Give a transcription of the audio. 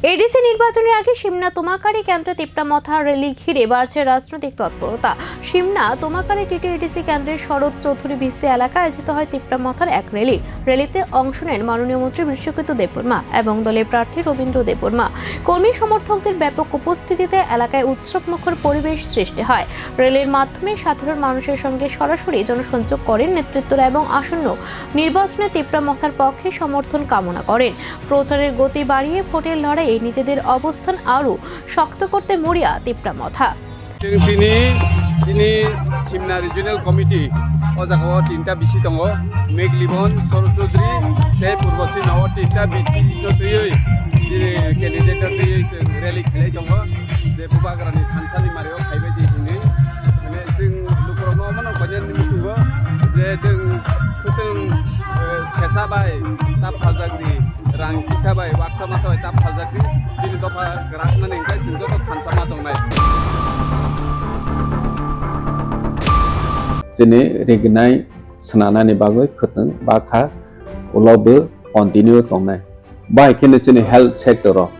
ADC নির্বাচনের আগে সিমনা তোমাকারী কেন্দ্রে তিপ্রামথা র্যালি ঘিরে বাড়ছে রাজনৈতিক তৎপরতা। সিমনা তোমাকারী টিটি এডিসি কেন্দ্রের শরৎ চৌধুরী ভিসি এলাকায় আয়োজিত হয় তিপ্রামথার এক র্যালিতে অংশ নেন মাননীয় মন্ত্রী বিশ্বজিৎ দেববর্মা এবং দলের প্রার্থী রবীন্দ্র দেববর্মা। কর্মী সমর্থকদের ব্যাপক উপস্থিতিতে এলাকায় উৎসবমুখর পরিবেশ সৃষ্টি হয়। র্যালির মাধ্যমে সাধারণ মানুষের সঙ্গে সরাসরি জনসংযোগ করেন নেতৃত্বরা এবং আসন্ন নির্বাচনে তিপ্রামথার পক্ষে সমর্থন কামনা করেন। প্রচারের গতি বাড়িয়ে ভোটের লড়াই নিজেদের অবস্থান আরো শক্ত করতে মরিয়া তিপ্রামথা। তিনি সিমনা রিজিওনাল কমিটি অজাগো তিনটা বিসি দङ মেঘলিবন শরৎ চৌধুরী তে পূর্বসি নव তিনটা বিসি তৈयै ক্যান্ডিडेट तैयै रैली खेलाय दङ जे बुबाग्रानि थानसालि मारियाव खायबाय दिनै माने जों लुकराव न'मोन खयन मिथिगौ जे जों खोथों सेसाबाय ताप हाजाग्रि रां किसाबाय वाक्सा मासाबाय ताप हाजाग्रि जिनि दफा ग्राहनानै इंगाय जों दफा थानसामा दंनाय जेने रेगनाय सनानानि बागै खोथों बाखा उलावबो कन्टिन्यू दंनाय बाहायखिनो जोंनि हेल्थ सेक्टराव